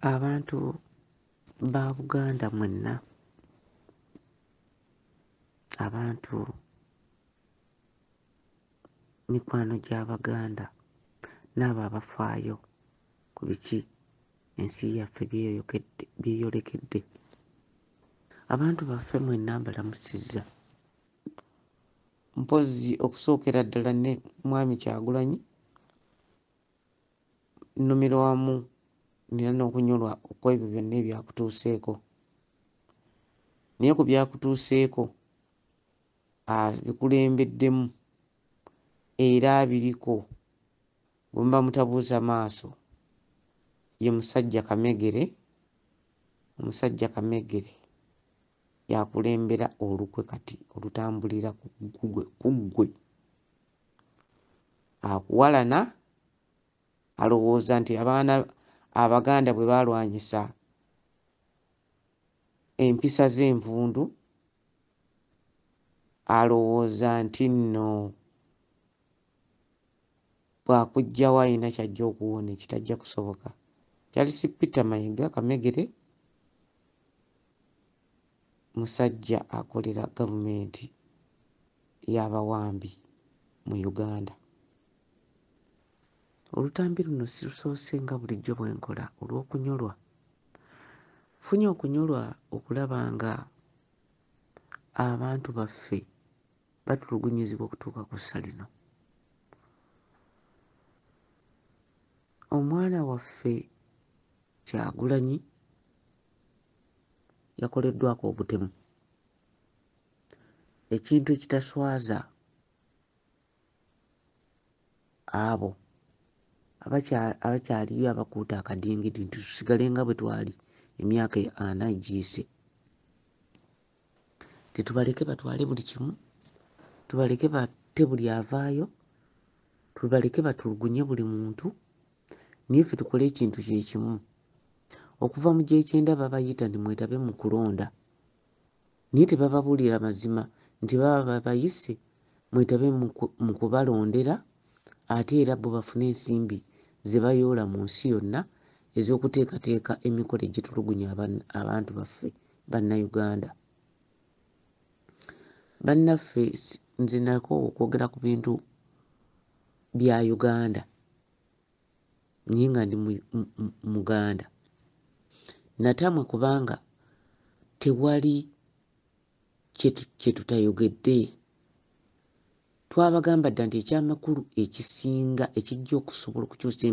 Abantu ba Buganda mwenna, abantu mikwano gy'Abaganda n'abo abafaayo ku biki ensi yaffe byeyolekedde. Abantu baffe mwenna mbalamusizza. Mpozzi okusookera ddala ne Mwami Kyagulanyi nnumira wamu nina n'okunyolwa okwebyo byonna ebyakutuuseeko. Naye ku byakutuuseeko abikulembeddemu era abiriko bwe muba mutabuuza maaso ye musajja Kamegere. Omusajja Kamegere yakulembera olukwe kati olutambulira ku ggwe. Akuwalana alowooza nti Abaganda bwe baalwanyisa empisa z'envundu alowooza nti nno bw'akuggyawo ayina ky'ajja okuwona ekitajja kusoboka. Charles Peter Mayiga Kamegere musajja akolera gavumenti y'abawambi mu Uganda. Olutambi luno sirusoose nga bulijjo bwe nkola olw'okunyolwa. Funye okunyolwa okulaba nga abantu baffe batulugunyizibwa okutuuka ku ssa lino. Omwana waffe Kyagulanyi yakoleddwako obutemu, ekintu ekitaswaza abo abakyaliyo abakuuta akadingidi nti tusigale nga bwe twali emyaka 40 egiyise. Tetubaleke batwale buli kimu, tubaleke batte buli avaayo, tubaleke batulugunye buli muntu, naye ffe tukole ekintu kye kimu. Okuva mu G9 babayita nti mwetabe mu kulonda, naye tebababuulira mazima nti baba babayise mwetabe mu kubalondera, ate era bo bafune ensimbi ze bayoola mu nsi yonna ez'okuteekateeka emikolo egitulugunya abantu baffe Bannayuganda. Bannaffe, nze nako okwogera ku bintu bya Uganda naye nga ndi Muganda. Natamwe kubanga tewali kye tutayogedde. Twabagamba dda nti ekyamakulu ekisinga ekijja okusobola okukyusa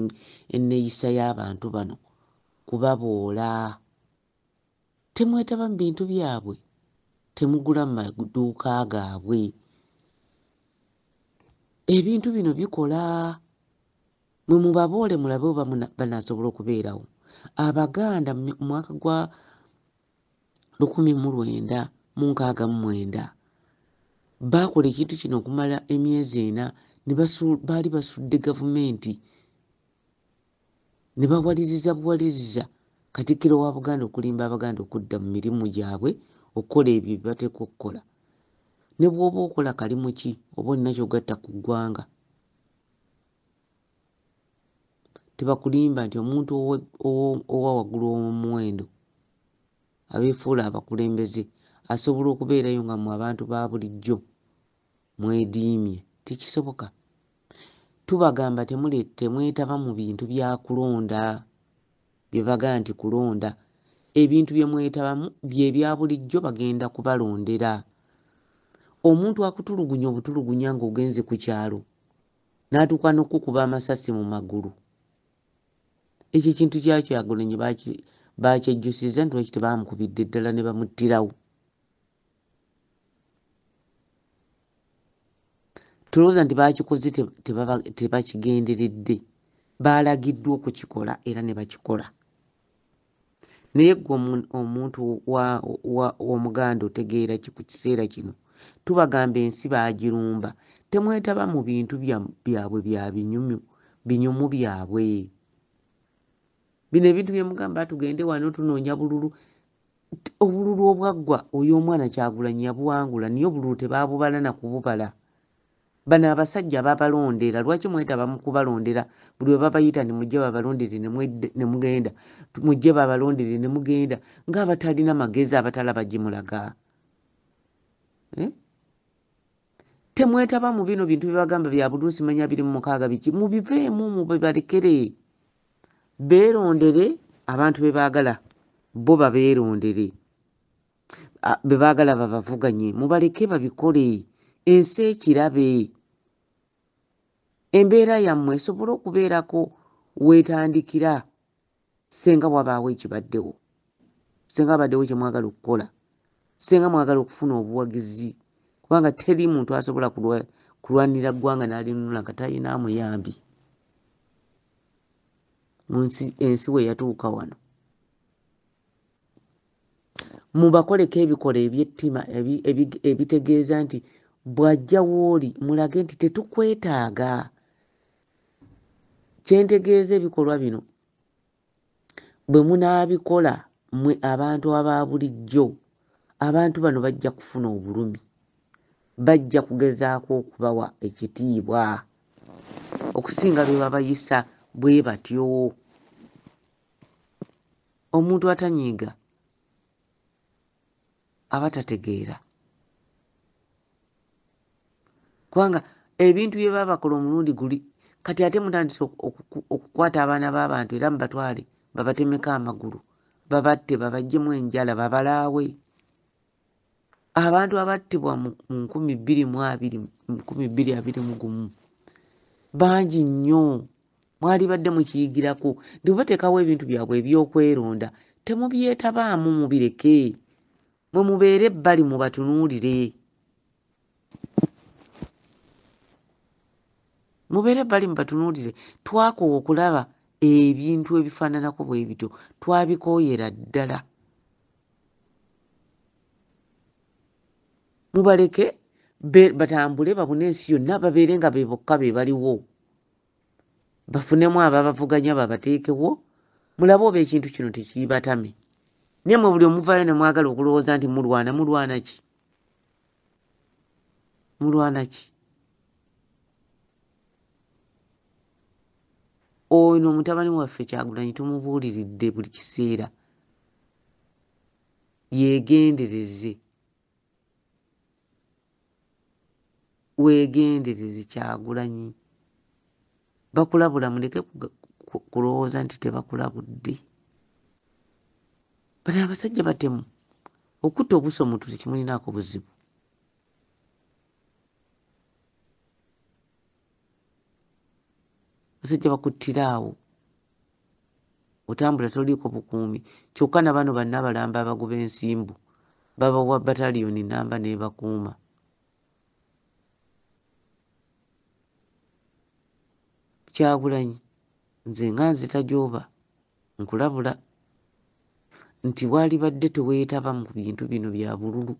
enneeyisa y'abantu bano kubaboola. Temwetaba mu bintu byabwe, temugula mu maduuka gaabwe. Ebintu bino bikola. Mwe mubaboole mulabe oba banaasobola okubeerawo. Abaganda mu mwaka gwa 1969 baakola ekintu kino okumala emyezi 4 baali basudde gavumenti ne bawaliriza buwaliriza Katikkiro wa Buganda okulimba Abaganda okudda mu mirimu gyabwe okukola ebyo bye bateekwa okukola. Ne bw'oba okola kalimu ki oba olina ky'ogatta ku ggwanga, tebakulimba nti omuntu owa waggulu w'omuwendo abeefuula abakulembeze asobola okubeerayo nga mmwe abantu ba bulijjo mwediimye. Tekisoboka. Tubagamba temwetaba mu bintu bya kulonda bye bagaa nti kulonda. Ebintu bye mwetabamu bye bya bulijjo, bagenda kubalondera. Omuntu akutulugunya obutulugunya ng'ogenze ku kyalo n'atuuka n'okukuba amasasi mu magulu, ekyo ekintu kya Kyagulanyi bakyejjusizza nti lwaki tebaamukubidde ddala ne bamuttirawo. Tulowooza nti baakikoze tebakigenderedde, baalagiddwa okukikola era ne bakikola. Naye ggwe omuntu w'Omuganda otegeera ki ku kiseera kino? Tubagamba ensi baagirumba. Temwetaba mu bintu byabwe bya binyumu byabwe. Bino ebintu bye mugamba tugende wano tunoonya bululu. Obululu obwaggwa oyo omwana Kyagulanyi yabuwangula, naye obululu tebaabubala na kububala. bano abasajja babalondera lwaki mwetaba mu kubalondera buli we babayita ne mujje babalondere ne mugenda mujje babalondere ne mugenda ng'abatalina magezi abatalaba gye mulaga temwetaba mu bino bintu bibagamba bya buduusi manya 26 biki mubiveemu mubibalekere beerondere abantu be baagala bo babeerondere be baagala babavuganye mubaleke babikole ensi ekirabe embeera yammwe esobola okubeerako weetandikira senga wabaawo ekibaddewo senga abaddewo kye mwagala okukola senga mwagala okufuna obuwagizi kubanga teri muntu asobola kulwanira ggwanga n'alinunula nga talina amuyambi ensi we yatuuka wano mubakoleko ebikola ebyettima ebitegeeza nti bw'ajja wooli mulage nti tetukwetaaga kyentegeeza ebikolwa bino bwe munaabikola mwe abantu aba bulijjo abantu bano bajja kufuna obulumi bajja kugezaako okubawa ekitiibwa okusinga be babayisa bwe batyo omuntu atanyiiga aba tategeera kubanga ebintu bye baba bakola omulundi guli kati ate mutandise okukwata abaana b'abantu era mubatwale babatemeko amagulu babatte babaggyemu enjala babalaawe abantu abattibwa mu 2021 bangi nnyo mwali badde mukiyigirako ndi bateekawo ebintu byabwe ebyokweronda temubyetabaamu mubireke mwe mubeere ebbali mubatunuulire mubeere ebbali mubatunuulire twakoowa okulaba ebintu ebifaananako bwe bityo twabikooyera ddala mubaleke batambule babune ensi yonna babeere nga be bokka be baliwo bafunemu ababavuganya babateekewo mulabe oba ekintu kino tekiibatame naye mwe buli omuvaayo ne mwagala okulowooza nti mulwana ki ono mutabani waffe Kyagulanyi tumubuuliridde buli kiseera yeegendereze weegendereze Kyagulanyi bakulabula muleke kulowooza nti tebakulabudde bano abasajja batemu okutta obuso omuntu tekimulinaako buzibu basajja bakuttira awo otambula toliiko bukuumi kyokka na bano banna abalamba abagoba ensimbu babawa bataliyoni namba n'ebakuuma Kyagulanyi nze nga nzitajooba nkulabula nti waalibadde teweetaba mu bintu bino bya bululu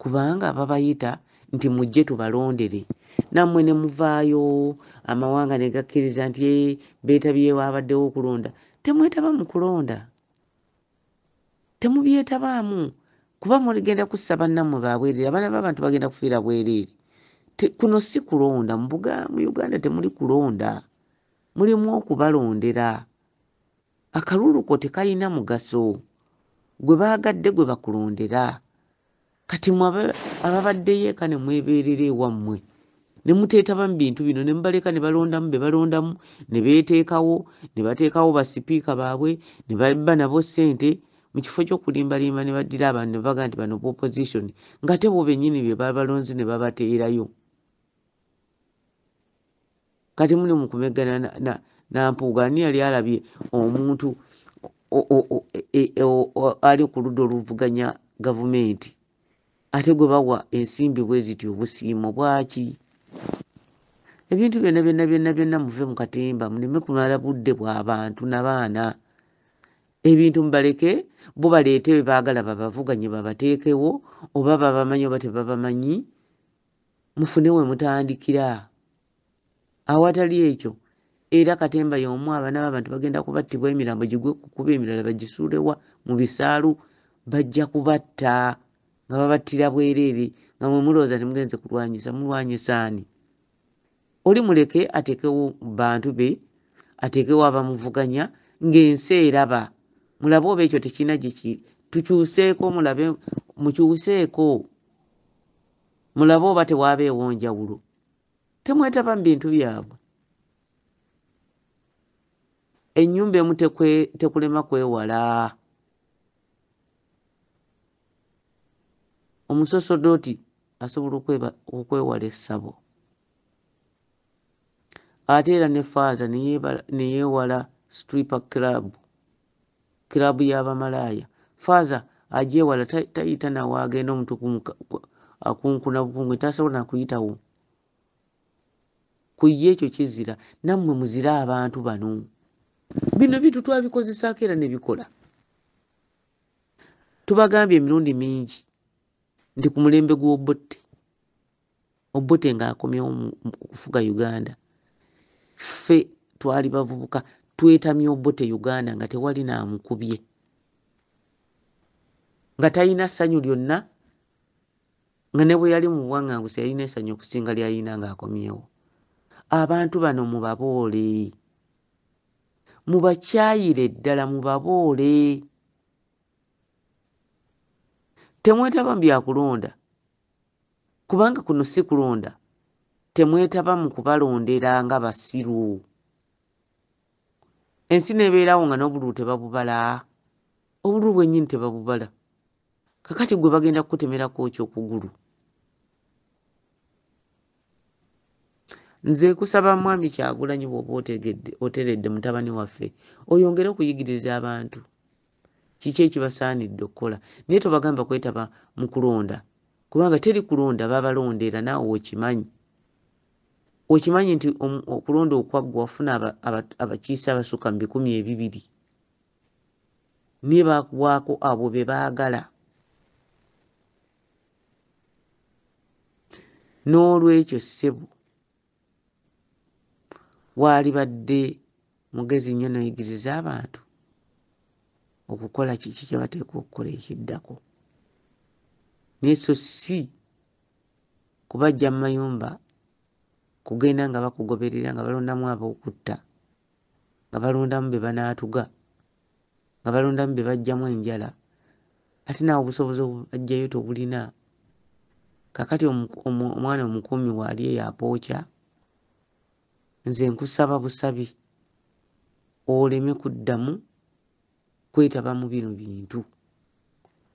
kubanga babayita nti mujje tubalondere nammwe ne muvaayo amawanga ne gakkiriza nti beetabyewo abaddewo okulonda temwetaba mu kulonda temubyetabaamu kuba mugenda kussa bannammwe babwereere abaana b'abantu bagenda kufiira bwereere kuno si kulonda mu Uganda temuli kulonda mulimu okubalondera akaluluko tekalina mugaso gwe baagadde gwe bakulondera kati mwe ababaddeyo eka ne mwebeerera ewammwe ne muteetaba mu bintu bino ne mubaleka ne balondamu be balondamu ne beeteekawo ne bateekawo basipiika baabwe ne baba nabo ssente mu kifo ky'okulimbalimba ne baddira abantu ne baga nti bano opposition nga te bo bennyini bye babalonze ne babateerayo kati muli mu kumeggana nampuuga ani yali alabye omuntu ali ku ludda oluvuganya gavumenti ate gwe bawa ensimbi bwe ziti obusiimo bwaki ebintu byonna muve mu katemba muleme kumala budde bw'abantu n'abaana ebintu mubaleke bo baleete be baagala babavuganye babateekewo oba babamanyi oba tebabamanyi mufune we mutandikira awatali ekyo era katemba y'omu abaana b'abantu bagenda kubattibwa emirambo gigwe kukuba emirala bagisuulewa mu bisaalu bajja kubatta nga babattira bwereere nga mwe mulowooza temugenze kulwanyisa mulwanyisaani oli muleke atekewo bantu be, atekewo abamuvuganya ng'ensi eraba. Mulabe oba ekyo tekina tukyuseeko, mulabe mukyuseeko, mulabe oba tewaabeewo njawulo. Temwetaba mu bintu byabwe. Ennyumba emu tekulema kwewala. Omusosodooti asobola okwewala essabo. Ate era ne Faaza ne yeewala stripper club, club y'abamalaaya. Faaza agyewala, tayita nawe agenda omuntu akunkuna bukungu, tasobola na kuyitawo. Ku ye ekyo kizira. Nammwe muzira abantu bano. Bino bintu twabikozesaako era ne bikola. Tubagambye emirundi mingi nti ku mulembe gw'Obote, Obote ng'akomyewo okufuga Uganda, ffe twali bavubuka twetamye Obote Uganda nga tewali naamukubye, nga talina ssanyu lyonna, nga ne bwe yali mu buwaŋŋanguse yalina essanyu okusinga ly'alina ng'akomyewo. Abantu bano mubaboole, mubakyayire ddala, mubaboole. Temwetaba mu byakulonda, kubanga kuno si kulonda. Temwetaba mu kubalondera nga basiru. Ensi nebeerawo nga n'obululu tebabubala, obululu bwennyini tebabubala. Kakati gwe bagenda kukutemerako ekyokugulu. Nze kusaba Mwami Kyagulanyi bw'oba oteredde mutabani waffe, oyongere okuyigiriza abantu kiki ekibasaanidde okukola, naye tobagamba kwetaba mu kulonda, kubanga teri kulonda, babalondera naawe okimanyi. Okimanyi nti okulonda okwaggwa wafuna abakiise abasukka mu 200 niye bakuwaako abo be baagala. N'olwekyo ssebo waali badde mugezi nnyo noyigiriza abantu okukola kiki kye bateekwa okukola ekiddako. Naye so si kubajja mu mayumba kugenda nga bakugoberera, nga balondamu ab'okutta, nga balondamu be banaatuga, nga balondamu be bajjamu enjala, ate naawe obusobozi obubajjayo tobulina. Kakati omwana omukuumi waali eyo apookya. Nze nkusaba busabi oleme kuddamu kwetaba mu bino bintu,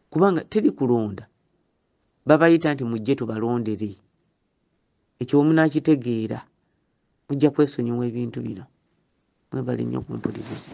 kubanga teri kulonda. Babayita nti mujje tubalondere. Ekyo omunaakitegeera mujja kwesonyiwa ebintu bino. Mwebale nnyo okumpuliriza.